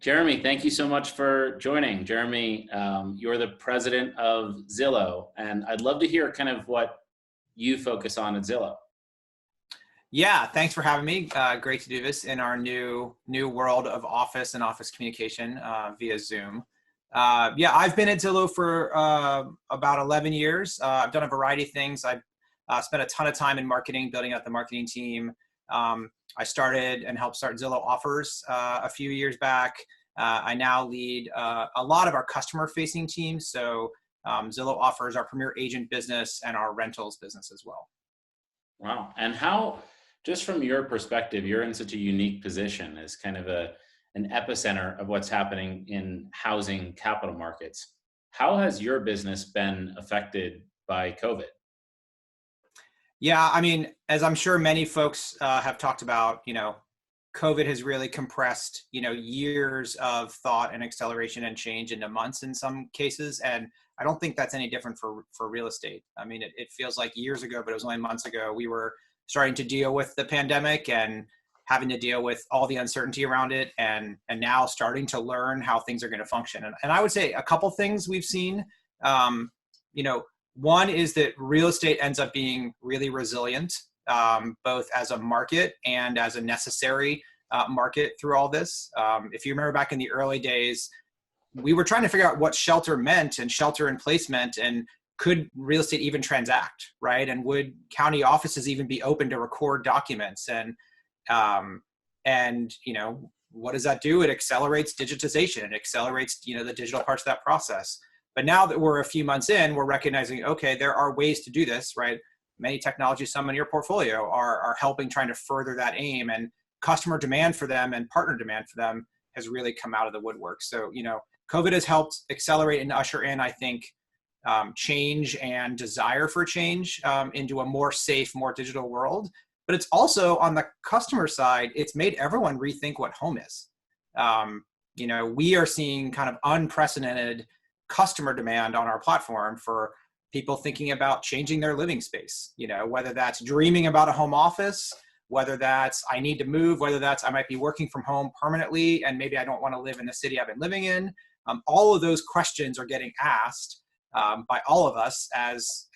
Jeremy, thank you so much for joining. Jeremy, you're the president of Zillow, and I'd love to hear kind of what you focus on at Zillow. Yeah, thanks for having me. Great to do this in our new world of office and office communication via Zoom. Yeah, I've been at Zillow for about 11 years. I've done a variety of things. I've spent a ton of time in marketing, building out the marketing team. I started and helped start Zillow Offers a few years back. I now lead a lot of our customer-facing teams. So Zillow Offers, our premier agent business, and our rentals business as well. Wow. And how, just from your perspective, you're in such a unique position as kind of an epicenter of what's happening in housing capital markets. How has your business been affected by COVID? Yeah, I mean, as I'm sure many folks have talked about, COVID has really compressed, years of thought and acceleration and change into months in some cases. And I don't think that's any different for real estate. I mean, it feels like years ago, but it was only months ago, we were starting to deal with the pandemic and having to deal with all the uncertainty around it, and now starting to learn how things are going to function. And I would say a couple things we've seen. One is that real estate ends up being really resilient, both as a market and as a necessary market through all this. If you remember back in the early days, we were trying to figure out what shelter meant and shelter in place meant, and could real estate even transact, right? And would county offices even be open to record documents? And what does that do? It accelerates digitization. It accelerates, the digital parts of that process. But now that we're a few months in, we're recognizing, okay, there are ways to do this, right? Many technologies, some in your portfolio, are helping trying to further that aim, and customer demand for them and partner demand for them has really come out of the woodwork. So, COVID has helped accelerate and usher in, I think, change and desire for change into a more safe, more digital world. But it's also, on the customer side, it's made everyone rethink what home is. We are seeing kind of unprecedented customer demand on our platform for people thinking about changing their living space, whether that's dreaming about a home office, whether that's I need to move, whether that's I might be working from home permanently and maybe I don't want to live in the city I've been living in. All of those questions are getting asked by all of us as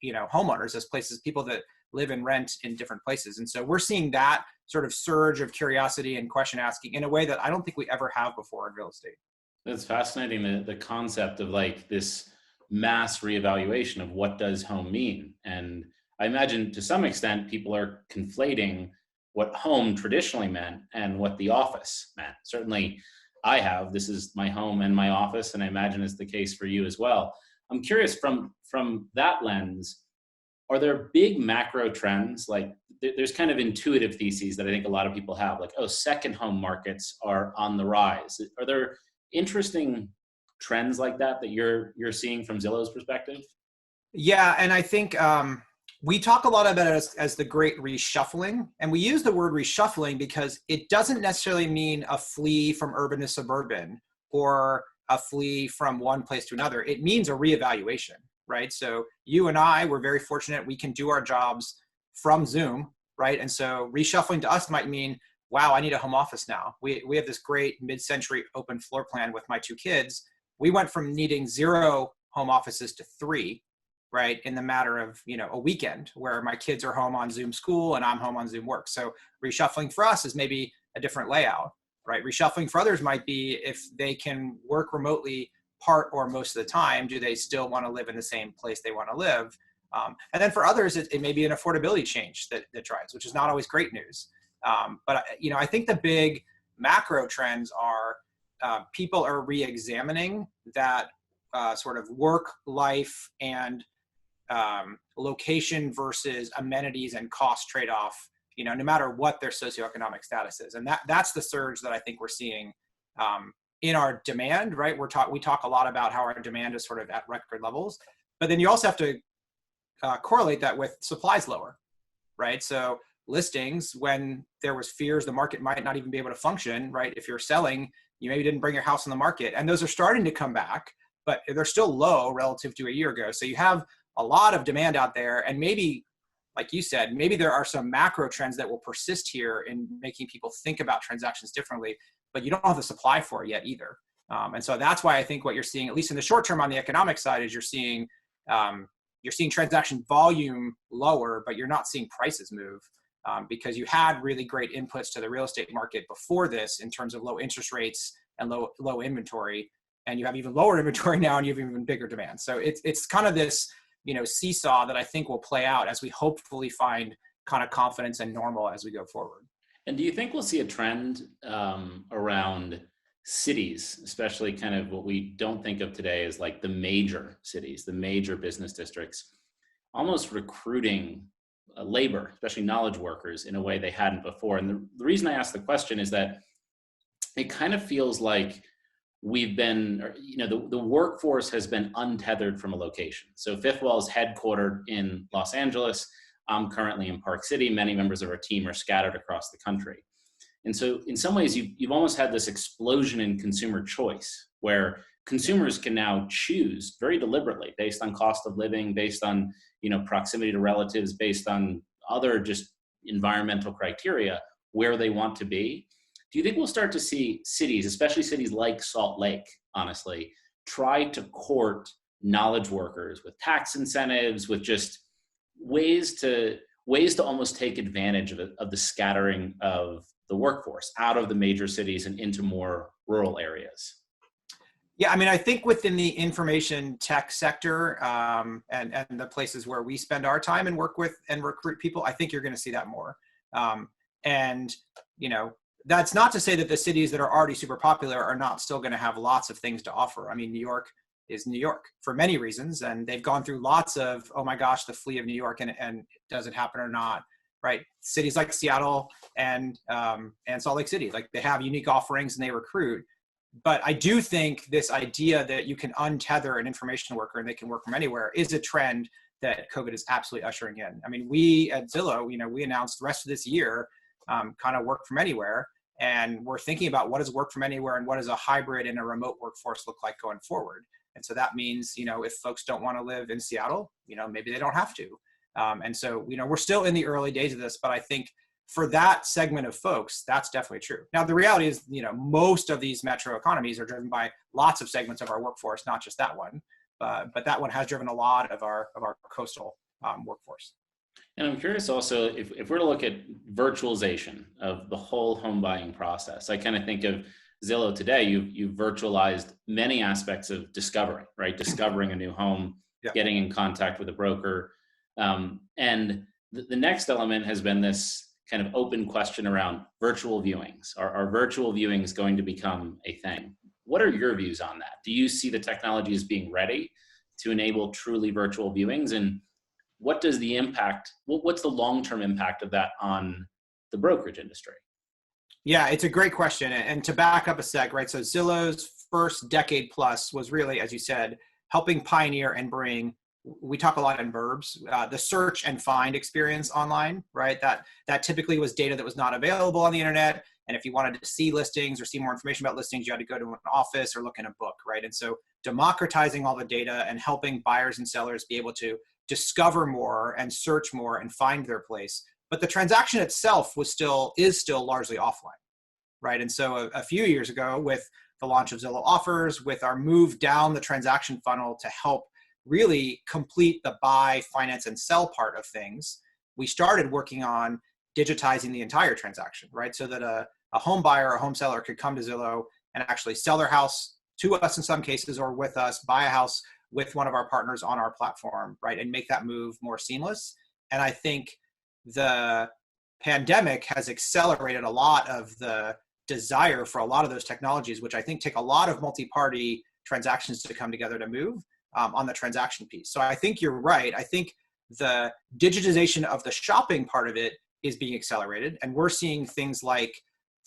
homeowners, as people that live and rent in different places. And so we're seeing that sort of surge of curiosity and question asking in a way that I don't think we ever have before in real estate. That's fascinating, the concept of like this mass reevaluation of what does home mean. And I imagine to some extent people are conflating what home traditionally meant and what the office meant. Certainly I have. This is my home and my office, and I imagine it's the case for you as well. I'm curious from that lens, are there big macro trends? Like there's kind of intuitive theses that I think a lot of people have, like, oh, second home markets are on the rise. Are there interesting trends like that you're seeing from Zillow's perspective? Yeah, and I think we talk a lot about it as the great reshuffling, and we use the word reshuffling because it doesn't necessarily mean a flee from urban to suburban or a flee from one place to another. It means a reevaluation, right? So you and I, we're very fortunate we can do our jobs from Zoom, right? And so reshuffling to us might mean, wow, I need a home office now. We have this great mid-century open floor plan with my two kids. We went from needing 0 home offices to 3, right, in the matter of a weekend where my kids are home on Zoom school and I'm home on Zoom work. So reshuffling for us is maybe a different layout, right? Reshuffling for others might be if they can work remotely part or most of the time, do they still want to live in the same place they want to live? And then for others, it may be an affordability change that drives, which is not always great news. But I think the big macro trends are people are re-examining that sort of work life and location versus amenities and cost trade-off, no matter what their socioeconomic status is. And that's the surge that I think we're seeing in our demand, right? We talk a lot about how our demand is sort of at record levels, but then you also have to correlate that with supplies lower, right? So listings, when there was fears the market might not even be able to function, right? If you're selling You maybe didn't bring your house on the market, and those are starting to come back, but they're still low relative to a year ago. So you have a lot of demand out there, and maybe, like you said, maybe there are some macro trends that will persist here in making people think about transactions differently, but you don't have the supply for it yet either. And so that's why I think what you're seeing, at least in the short term on the economic side, is you're seeing transaction volume lower, but you're not seeing prices move, because you had really great inputs to the real estate market before this in terms of low interest rates and low inventory, and you have even lower inventory now, and you have even bigger demand. So it's kind of this seesaw that I think will play out as we hopefully find kind of confidence and normal as we go forward. And do you think we'll see a trend around cities, especially kind of what we don't think of today as like the major cities, the major business districts, almost recruiting labor, especially knowledge workers, in a way they hadn't before? And the reason I ask the question is that it kind of feels like we've been, the workforce has been untethered from a location. So Fifth Wall is headquartered in Los Angeles. I'm currently in Park City. Many members of our team are scattered across the country. And so in some ways, you've almost had this explosion in consumer choice, where consumers can now choose very deliberately based on cost of living, based on proximity to relatives, based on other just environmental criteria, where they want to be. Do you think we'll start to see cities, especially cities like Salt Lake, honestly, try to court knowledge workers with tax incentives, with just ways to almost take advantage of the scattering of the workforce out of the major cities and into more rural areas? Yeah, I mean, I think within the information tech sector, and the places where we spend our time and work with and recruit people, I think you're going to see that more. And that's not to say that the cities that are already super popular are not still going to have lots of things to offer. I mean, New York is New York for many reasons, and they've gone through lots of, oh my gosh, the flee of New York, and does it happen or not, right? Cities like Seattle and Salt Lake City, like, they have unique offerings and they recruit. But I do think this idea that you can untether an information worker and they can work from anywhere is a trend that COVID is absolutely ushering in. I mean, we at Zillow, we announced the rest of this year kind of work from anywhere. And we're thinking about what does work from anywhere and what does a hybrid and a remote workforce look like going forward. And so that means, if folks don't want to live in Seattle, maybe they don't have to. And so, we're still in the early days of this, but I think for that segment of folks, that's definitely true. Now, the reality is, most of these metro economies are driven by lots of segments of our workforce, not just that one. But that one has driven a lot of our coastal workforce. And I'm curious also, if we're to look at virtualization of the whole home buying process, I kind of think of Zillow today. You've virtualized many aspects of discovery, right? Discovering a new home, Yeah. Getting in contact with a broker. And the next element has been this kind of open question around virtual viewings. Are virtual viewings going to become a thing? What are your views on that? Do you see the technology as being ready to enable truly virtual viewings? And what does the impact, what's the long-term impact of that on the brokerage industry? Yeah, it's a great question. And to back up a sec, right? So Zillow's first decade plus was really, as you said, helping pioneer and bring, we talk a lot in verbs, the search and find experience online, right? That typically was data that was not available on the internet. And if you wanted to see listings or see more information about listings, you had to go to an office or look in a book, right? And so democratizing all the data and helping buyers and sellers be able to discover more and search more and find their place. But the transaction itself is still largely offline, right? And so a few years ago, with the launch of Zillow Offers, with our move down the transaction funnel to help really complete the buy, finance, and sell part of things, we started working on digitizing the entire transaction, right? So that a home buyer or a home seller could come to Zillow and actually sell their house to us in some cases, or with us, buy a house with one of our partners on our platform, right? And make that move more seamless. And I think the pandemic has accelerated a lot of the desire for a lot of those technologies, which I think take a lot of multi-party transactions to come together to move on the transaction piece. So I think you're right. I think the digitization of the shopping part of it is being accelerated. And we're seeing things like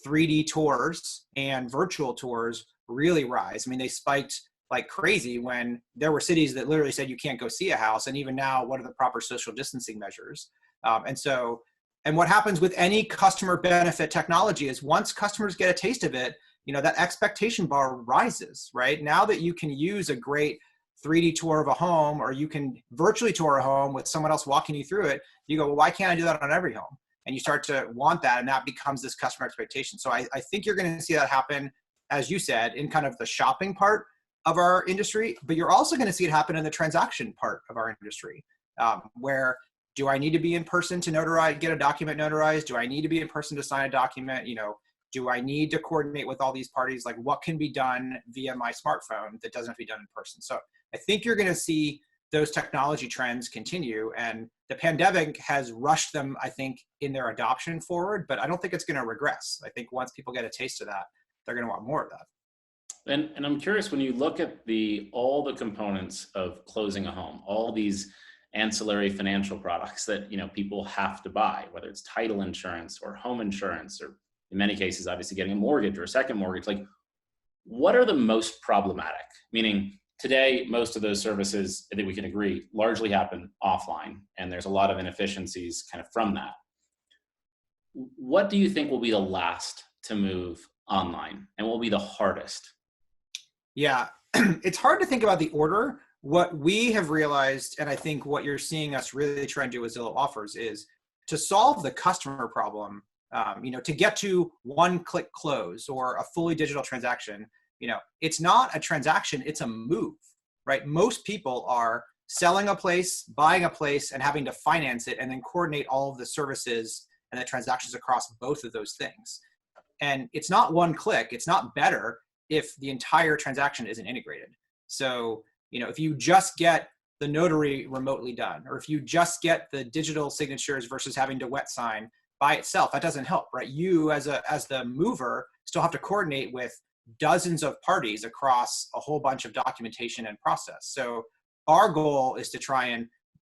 3D tours and virtual tours really rise. I mean, they spiked like crazy when there were cities that literally said you can't go see a house. And even now, what are the proper social distancing measures? And what happens with any customer benefit technology is once customers get a taste of it, that expectation bar rises, right? Now that you can use a great 3D tour of a home, or you can virtually tour a home with someone else walking you through it, you go, well, why can't I do that on every home? And you start to want that, and that becomes this customer expectation. So I think you're going to see that happen, as you said, in kind of the shopping part of our industry, but you're also going to see it happen in the transaction part of our industry, where do I need to be in person to get a document notarized? Do I need to be in person to sign a document? Do I need to coordinate with all these parties? Like, what can be done via my smartphone that doesn't have to be done in person? So I think you're going to see those technology trends continue, and the pandemic has rushed them, I think, in their adoption forward, but I don't think it's going to regress. I think once people get a taste of that, they're going to want more of that. And I'm curious, when you look at all the components of closing a home, all these ancillary financial products that people have to buy, whether it's title insurance or home insurance, or in many cases, obviously getting a mortgage or a second mortgage, like, what are the most problematic? Meaning, today, most of those services, I think we can agree, largely happen offline, and there's a lot of inefficiencies kind of from that. What do you think will be the last to move online, and what will be the hardest? Yeah, it's hard to think about the order. What we have realized, and I think what you're seeing us really try and do with Zillow Offers, is to solve the customer problem, to get to one-click close or a fully digital transaction. It's not a transaction, it's a move, right? Most people are selling a place, buying a place, and having to finance it, and then coordinate all of the services and the transactions across both of those things. And it's not one click, it's not better if the entire transaction isn't integrated. So, if you just get the notary remotely done, or if you just get the digital signatures versus having to wet sign by itself, that doesn't help, right? You as the mover still have to coordinate with dozens of parties across a whole bunch of documentation and process. So our goal is to try and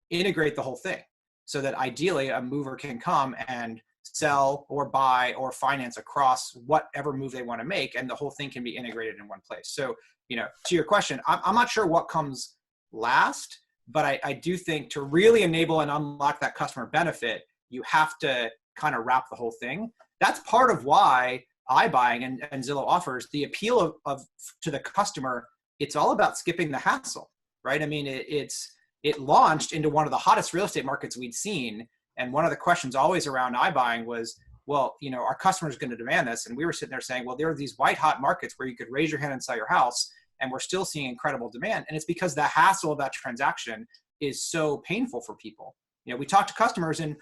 integrate the whole thing, so that ideally a mover can come and sell or buy or finance across whatever move they want to make, and the whole thing can be integrated in one place. So, to your question, I'm not sure what comes last, but I do think to really enable and unlock that customer benefit, you have to kind of wrap the whole thing. That's part of why iBuying and Zillow Offers, the appeal of to the customer, it's all about skipping the hassle, right? I mean, it launched into one of the hottest real estate markets we'd seen. And one of the questions always around iBuying was, well, our customers going to demand this. And we were sitting there saying, well, there are these white hot markets where you could raise your hand and sell your house, and we're still seeing incredible demand. And it's because the hassle of that transaction is so painful for people. We talk to customers, and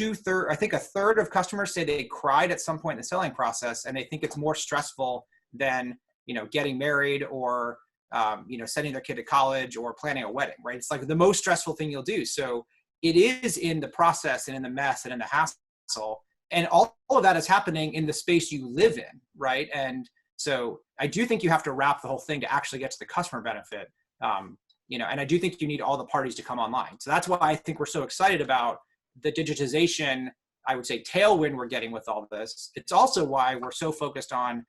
I think a third of customers say they cried at some point in the selling process, and they think it's more stressful than, getting married or, sending their kid to college or planning a wedding, right? It's like the most stressful thing you'll do. So it is in the process and in the mess and in the hassle. And all of that is happening in the space you live in, right? And so I do think you have to wrap the whole thing to actually get to the customer benefit. And I do think you need all the parties to come online. So that's why I think we're so excited about the digitization, I would say, tailwind we're getting with all this. It's also why we're so focused on,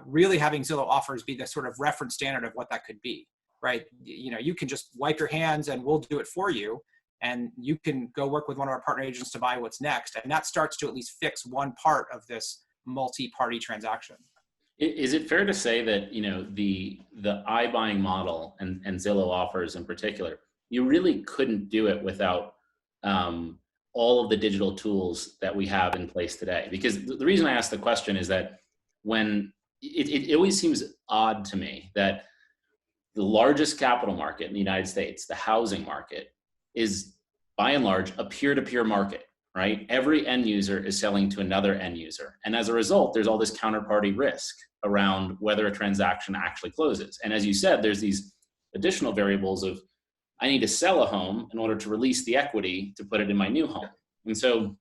really having Zillow Offers be the sort of reference standard of what that could be, right? You can just wipe your hands and we'll do it for you. And you can go work with one of our partner agents to buy what's next. And that starts to at least fix one part of this multi-party transaction. Is it fair to say that, the iBuying model and Zillow Offers in particular, you really couldn't do it without all of the digital tools that we have in place today? Because the reason I ask the question is that when it always seems odd to me that the largest capital market in the United States, the housing market, is by and large a peer-to-peer market, right? Every end user is selling to another end user. And as a result, there's all this counterparty risk around whether a transaction actually closes. And as you said, there's these additional variables of, I need to sell a home in order to release the equity to put it in my new home. And so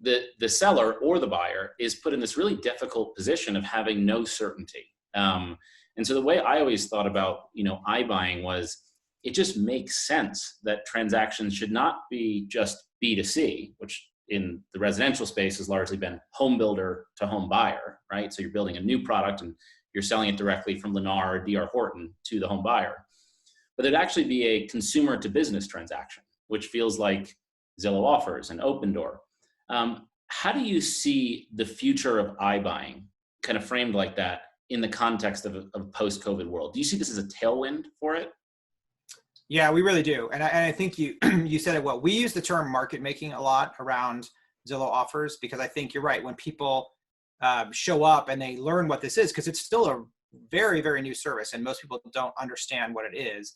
the seller or the buyer is put in this really difficult position of having no certainty. And so the way I always thought about, iBuying was, it just makes sense that transactions should not be just B2C, which in the residential space has largely been home builder to home buyer, right? So you're building a new product and you're selling it directly from Lennar or D.R. Horton to the home buyer. But it'd actually be a consumer to business transaction, which feels like Zillow Offers and Open Door. How do you see the future of iBuying kind of framed like that in the context of a post-COVID world. Do you see this as a tailwind for it? Yeah, we really do. And I think you you said it well. We use the term market making a lot around Zillow offers because I think you're right. When people show up and they learn what this is, because it's still a very, very new service and most people don't understand what it is.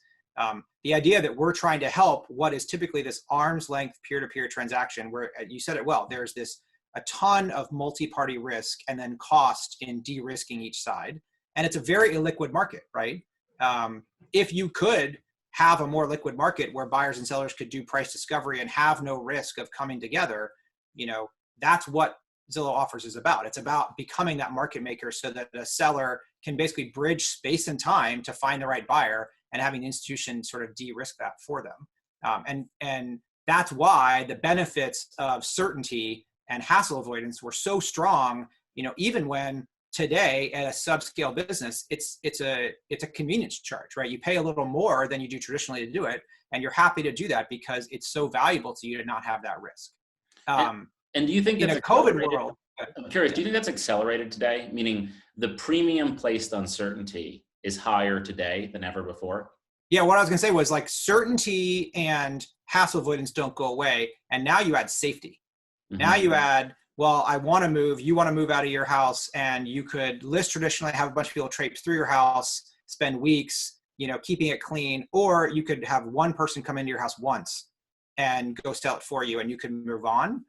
The idea that we're trying to help what is typically this arm's length peer-to-peer transaction where you said it well, there's this a ton of multi-party risk and then cost in de-risking each side. And it's a very illiquid market, right? If you could have a more liquid market where buyers and sellers could do price discovery and have no risk of coming together, that's what Zillow offers is about. It's about becoming that market maker so that a seller can basically bridge space and time to find the right buyer and having the institution sort of de-risk that for them. And that's why the benefits of certainty and hassle avoidance were so strong, even when today at a subscale business, it's a convenience charge, right? You pay a little more than you do traditionally to do it. And you're happy to do that because it's so valuable to you to not have that risk. And do you think in a COVID world, I'm curious, do you think that's accelerated today? Meaning the premium placed on certainty is higher today than ever before? Yeah, what I was gonna say was like certainty and hassle avoidance don't go away. And now you add safety. Mm-hmm. Now you add, well, I want to move, you want to move out of your house, and you could list traditionally, have a bunch of people traipse through your house, spend weeks, keeping it clean, or you could have one person come into your house once and go sell it for you and you can move on.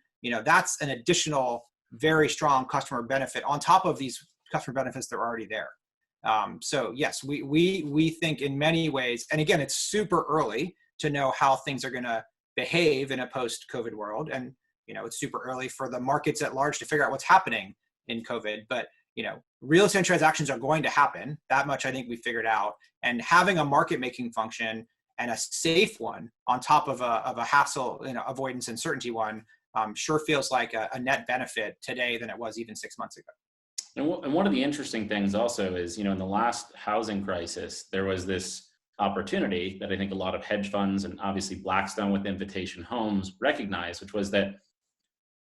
That's an additional very strong customer benefit on top of these customer benefits that are already there. So yes, we think in many ways, and again, it's super early to know how things are going to behave in a post-COVID world. And it's super early for the markets at large to figure out what's happening in COVID, but real estate transactions are going to happen. That much I think we figured out. And having a market making function and a safe one on top of a hassle, avoidance and certainty one, sure feels like a net benefit today than it was even 6 months ago. And one of the interesting things also is, in the last housing crisis, there was this opportunity that I think a lot of hedge funds and obviously Blackstone with Invitation Homes recognized, which was that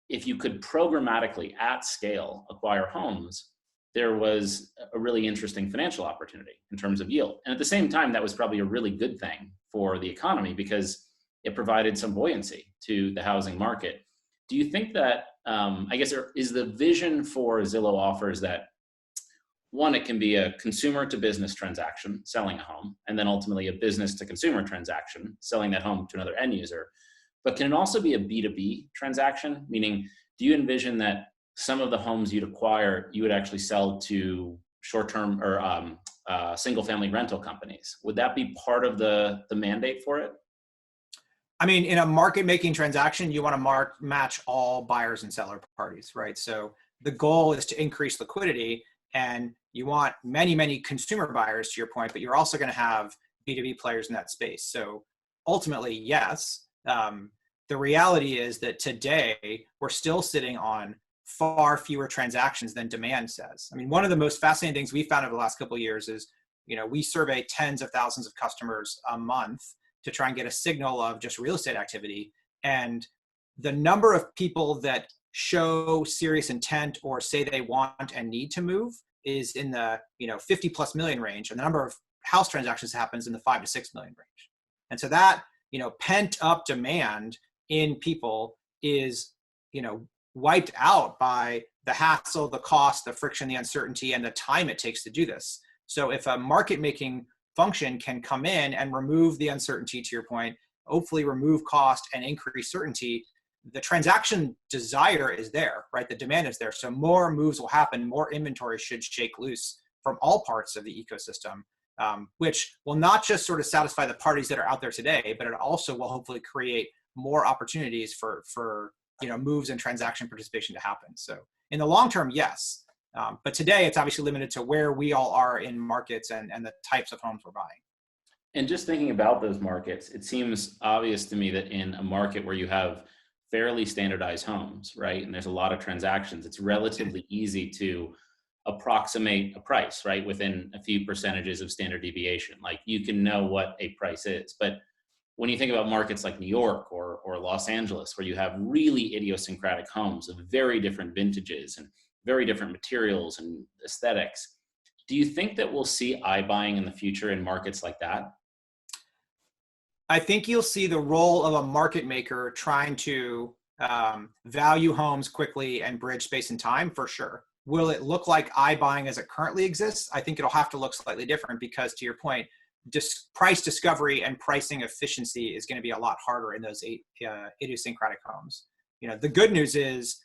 if you could programmatically at scale acquire homes, there was a really interesting financial opportunity in terms of yield. And at the same time, that was probably a really good thing for the economy because it provided some buoyancy to the housing market. Do you think that, is the vision for Zillow offers that, one, it can be a consumer to business transaction, selling a home, and then ultimately a business to consumer transaction, selling that home to another end user. But can it also be a B2B transaction? Meaning, do you envision that some of the homes you'd acquire, you would actually sell to short-term or single-family rental companies? Would that be part of the mandate for it? I mean, in a market-making transaction, you want to match all buyers and seller parties, right? So the goal is to increase liquidity, and you want many, many consumer buyers, to your point, but you're also going to have B2B players in that space. So ultimately, yes. The reality is that today we're still sitting on far fewer transactions than demand says. I mean, one of the most fascinating things we found over the last couple of years is, we survey tens of thousands of customers a month to try and get a signal of just real estate activity. And the number of people that show serious intent or say they want and need to move is in the 50 plus million range. And the number of house transactions happens in the 5 to 6 million range. And so that, pent up demand in people is, wiped out by the hassle, the cost, the friction, the uncertainty, and the time it takes to do this. So if a market making function can come in and remove the uncertainty, to your point, hopefully remove cost and increase certainty, the transaction desire is there, right? The demand is there. So more moves will happen, more inventory should shake loose from all parts of the ecosystem, which will not just sort of satisfy the parties that are out there today, but it also will hopefully create more opportunities for moves and transaction participation to happen. So in the long term, yes. But today it's obviously limited to where we all are in markets and the types of homes we're buying. And just thinking about those markets, it seems obvious to me that in a market where you have fairly standardized homes, right, and there's a lot of transactions, it's relatively easy to approximate a price, right, within a few percentages of standard deviation. Like you can know what a price is. But when you think about markets like New York or Los Angeles, where you have really idiosyncratic homes of very different vintages and very different materials and aesthetics. Do you think that we'll see iBuying in the future in markets like that? I think you'll see the role of a market maker trying to value homes quickly and bridge space and time, for sure. Will it look like iBuying as it currently exists? I think it'll have to look slightly different because, to your point, price discovery and pricing efficiency is going to be a lot harder in those idiosyncratic homes. The good news is,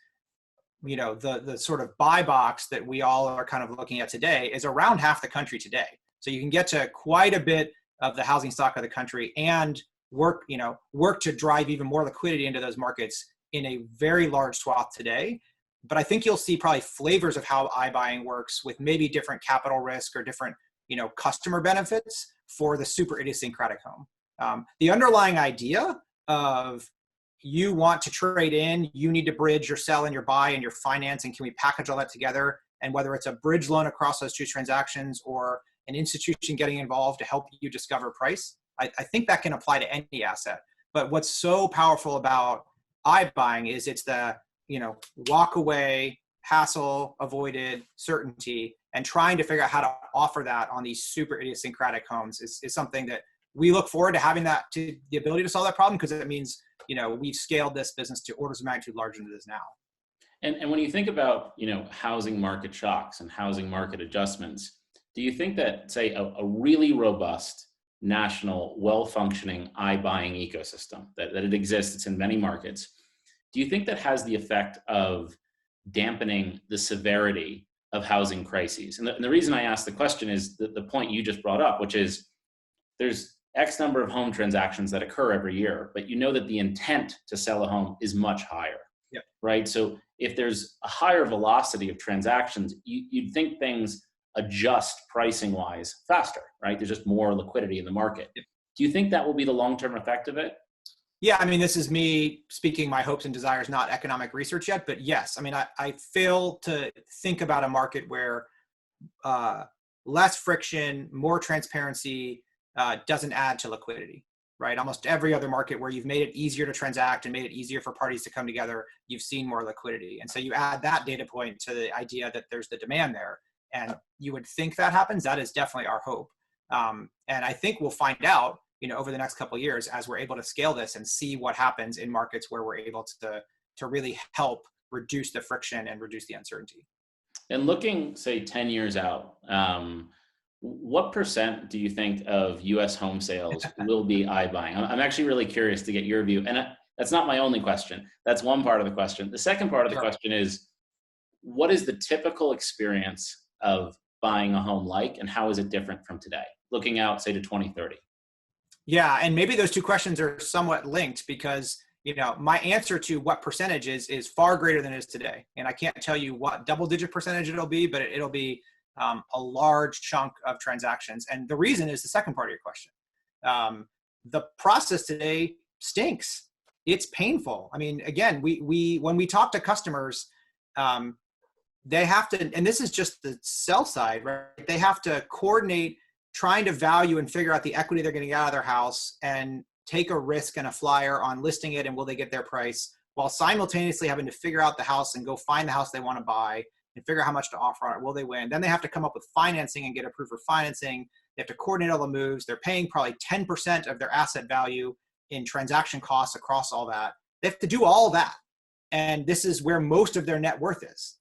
the sort of buy box that we all are kind of looking at today is around half the country today. So you can get to quite a bit of the housing stock of the country and work to drive even more liquidity into those markets in a very large swath today. But I think you'll see probably flavors of how iBuying works with maybe different capital risk or different, customer benefits for the super idiosyncratic home. The underlying idea of you want to trade in, you need to bridge your sell and your buy and your finance, and can we package all that together? And whether it's a bridge loan across those two transactions or an institution getting involved to help you discover price, I think that can apply to any asset. But what's so powerful about iBuying is it's the, walk away, hassle avoided certainty, and trying to figure out how to offer that on these super idiosyncratic homes is something that we look forward to having the ability to solve that problem, because it means, we've scaled this business to orders of magnitude larger than it is now. And when you think about, housing market shocks and housing market adjustments, do you think that, say, a really robust national, well-functioning iBuying ecosystem, that it exists, it's in many markets, do you think that has the effect of dampening the severity of housing crises? And the reason I ask the question is the point you just brought up, which is there's X number of home transactions that occur every year, but that the intent to sell a home is much higher, yep. Right? So if there's a higher velocity of transactions, you'd think things adjust pricing wise faster, right? There's just more liquidity in the market. Yep. Do you think that will be the long-term effect of it? Yeah, this is me speaking my hopes and desires, not economic research yet, but yes. I fail to think about a market where less friction, more transparency doesn't add to liquidity, right? Almost every other market where you've made it easier to transact and made it easier for parties to come together, you've seen more liquidity. And so you add that data point to the idea that there's the demand there, and you would think that happens. That is definitely our hope. And I think we'll find out, over the next couple of years as we're able to scale this and see what happens in markets where we're able to really help reduce the friction and reduce the uncertainty. And looking, say, 10 years out, what % do you think of U.S. home sales will be iBuying? I'm actually really curious to get your view. And that's not my only question. That's one part of the question. The second part of the question is, what is the typical experience of buying a home like, and how is it different from today? Looking out, say, to 2030. Yeah, and maybe those two questions are somewhat linked because, my answer to what percentage is far greater than it is today. And I can't tell you what double-digit percentage it'll be, but it'll be a large chunk of transactions. And the reason is the second part of your question. The process today stinks. It's painful. Again, we when we talk to customers, they have to, and this is just the sell side, right? They have to coordinate trying to value and figure out the equity they're getting out of their house and take a risk and a flyer on listing it and will they get their price, while simultaneously having to figure out the house and go find the house they want to buy and figure out how much to offer on it. Will they win? Then they have to come up with financing and get approved for financing. They have to coordinate all the moves. They're paying probably 10% of their asset value in transaction costs across all that. They have to do all that. And this is where most of their net worth is.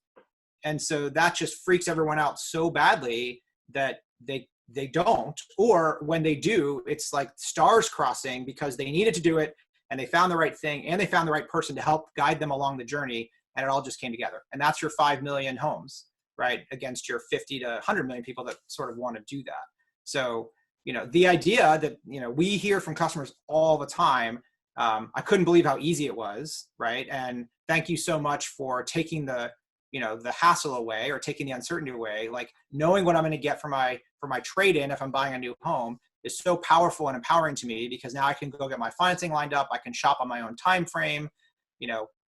And so that just freaks everyone out so badly that they don't, or when they do, it's like stars crossing because they needed to do it and they found the right thing and they found the right person to help guide them along the journey, and it all just came together. And that's your 5 million homes, right, against your 50 to 100 million people that sort of want to do that. So, the idea that, we hear from customers all the time, I couldn't believe how easy it was, right? And thank you so much for taking the hassle away or taking the uncertainty away. Like knowing what I'm going to get for my trade-in if I'm buying a new home is so powerful and empowering to me, because now I can go get my financing lined up. I can shop on my own time frame.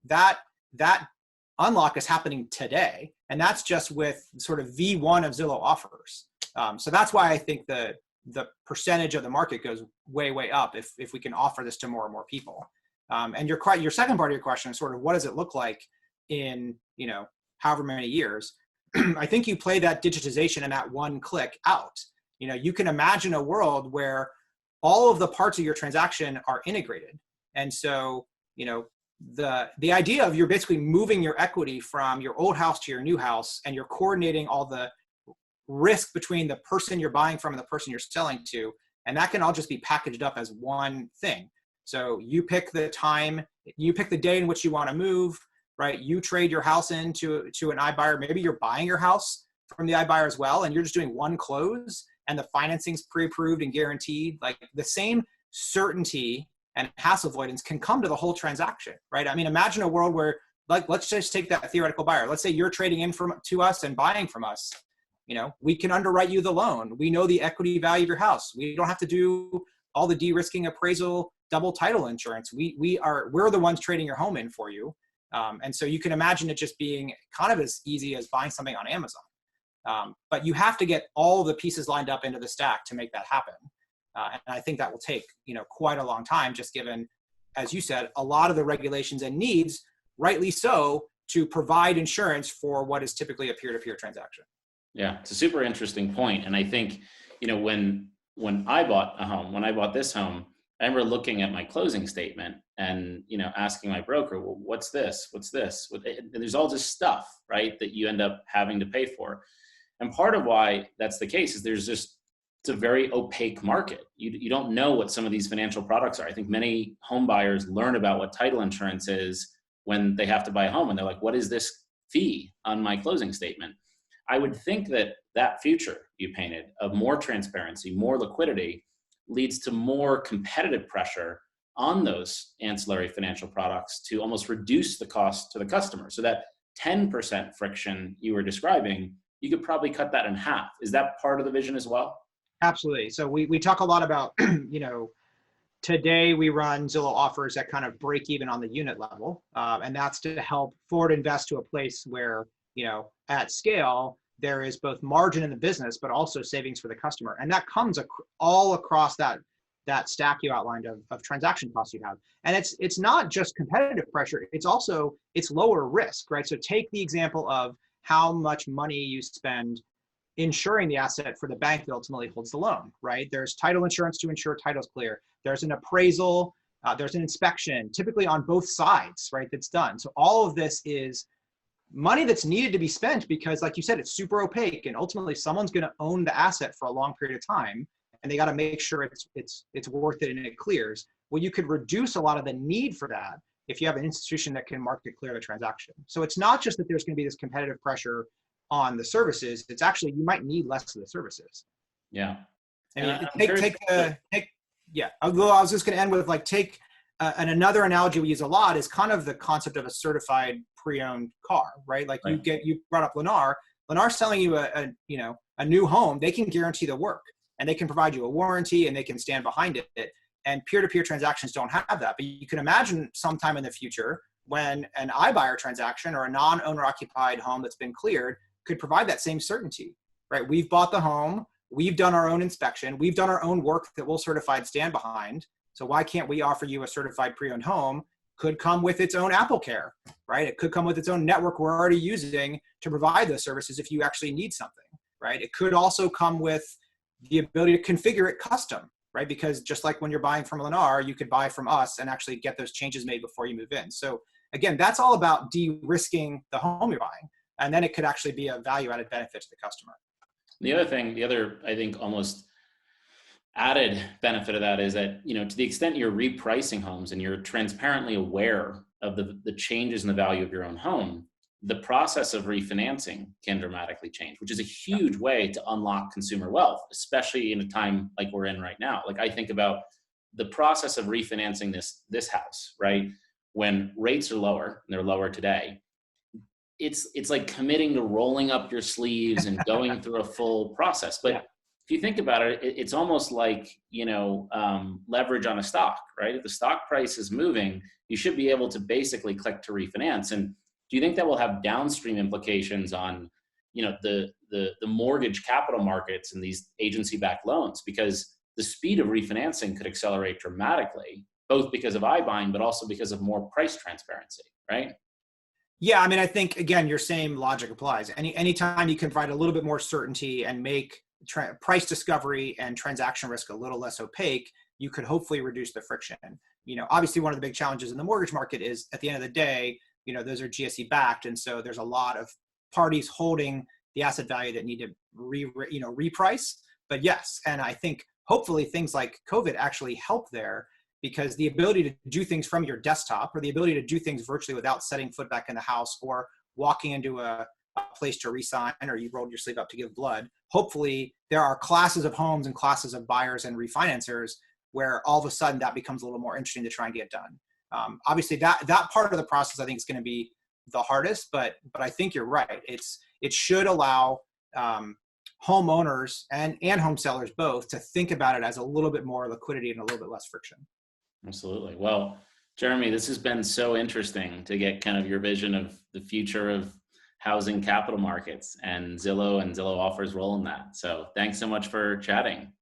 That unlock is happening today, and that's just with sort of V1 of Zillow offers. So that's why I think the percentage of the market goes way, way up if we can offer this to more and more people. And your second part of your question is sort of what does it look like in however many years, I think you play that digitization and that one click out. You can imagine a world where all of the parts of your transaction are integrated. And so, the idea of you're basically moving your equity from your old house to your new house, and you're coordinating all the risk between the person you're buying from and the person you're selling to. And that can all just be packaged up as one thing. So you pick the time, you pick the day in which you want to move, right? You trade your house into an iBuyer. Maybe you're buying your house from the iBuyer as well, and you're just doing one close, and the financing's pre-approved and guaranteed. Like, the same certainty and hassle avoidance can come to the whole transaction, right? I mean, imagine a world where, like, let's just take that theoretical buyer. Let's say you're trading in to us and buying from us. We can underwrite you the loan. We know the equity value of your house. We don't have to do all the de-risking, appraisal, double title insurance. We're the ones trading your home in for you. And so you can imagine it just being kind of as easy as buying something on Amazon. But you have to get all the pieces lined up into the stack to make that happen. And I think that will take, quite a long time, just given, as you said, a lot of the regulations and needs, rightly so, to provide insurance for what is typically a peer-to-peer transaction. Yeah, it's a super interesting point. And I think, when I bought a home, when I bought this home, I remember looking at my closing statement and, asking my broker, well, what's this? What's this? And there's all this stuff, right, that you end up having to pay for. And part of why that's the case is it's a very opaque market. You don't know what some of these financial products are. I think many home buyers learn about what title insurance is when they have to buy a home, and they're like, what is this fee on my closing statement? I would think that future you painted of more transparency, more liquidity, leads to more competitive pressure on those ancillary financial products to almost reduce the cost to the customer. So that 10% friction you were describing, you could probably cut that in half. Is that part of the vision as well? Absolutely. So we talk a lot about, today we run Zillow offers that kind of break even on the unit level. And that's to help forward invest to a place where, at scale, there is both margin in the business, but also savings for the customer. And that comes all across that stack you outlined of transaction costs you have. And it's not just competitive pressure, it's lower risk, right? So take the example of how much money you spend insuring the asset for the bank that ultimately holds the loan, right? There's title insurance to ensure title's clear. There's an appraisal, there's an inspection, typically on both sides, right, that's done. So all of this is money that's needed to be spent because, like you said, it's super opaque, and ultimately someone's going to own the asset for a long period of time, and they got to make sure it's worth it and it clears. Well, you could reduce a lot of the need for that if you have an institution that can market clear the transaction. So it's not just that there's going to be this competitive pressure on the services, it's actually, you might need less of the services. Yeah. I mean, I was just going to end with and another analogy we use a lot is kind of the concept of a certified pre-owned car, right? Like, right. You brought up Lennar. Lennar's selling you a new home. They can guarantee the work, and they can provide you a warranty, and they can stand behind it. And peer-to-peer transactions don't have that. But you can imagine sometime in the future when an iBuyer transaction or a non-owner occupied home that's been cleared could provide that same certainty, right? We've bought the home. We've done our own inspection. We've done our own work that we'll certified stand behind. So why can't we offer you a certified pre-owned home? Could come with its own Apple Care, right? It could come with its own network we're already using to provide those services if you actually need something, right? It could also come with the ability to configure it custom, right? Because just like when you're buying from Lennar, you could buy from us and actually get those changes made before you move in. So again, that's all about de-risking the home you're buying. And then it could actually be a value-added benefit to the customer. The other, I think, almost added benefit of that is that, to the extent you're repricing homes and you're transparently aware of the changes in the value of your own home, the process of refinancing can dramatically change, which is a huge way to unlock consumer wealth, especially in a time like we're in right now. Like, I think about the process of refinancing this house, right? When rates are lower, and they're lower today, it's like committing to rolling up your sleeves and going through a full process. But if you think about it, it's almost like, leverage on a stock, right? If the stock price is moving, you should be able to basically click to refinance. And do you think that will have downstream implications on, the mortgage capital markets and these agency-backed loans? Because the speed of refinancing could accelerate dramatically, both because of iBuying, but also because of more price transparency, right? Yeah, I mean, I think again, your same logic applies. Anytime you can provide a little bit more certainty and make price discovery and transaction risk a little less opaque, you could hopefully reduce the friction. Obviously, one of the big challenges in the mortgage market is at the end of the day, those are GSE backed, and so there's a lot of parties holding the asset value that need to reprice. But yes, and I think hopefully things like COVID actually help there, because the ability to do things from your desktop, or the ability to do things virtually without setting foot back in the house or walking into a place to resign, or you rolled your sleeve up to give blood. Hopefully there are classes of homes and classes of buyers and refinancers where all of a sudden that becomes a little more interesting to try and get done. Obviously that part of the process I think is going to be the hardest, but I think you're right. It should allow homeowners and home sellers both to think about it as a little bit more liquidity and a little bit less friction. Absolutely. Well, Jeremy, this has been so interesting to get kind of your vision of the future of housing capital markets and Zillow Offers' role in that. So thanks so much for chatting.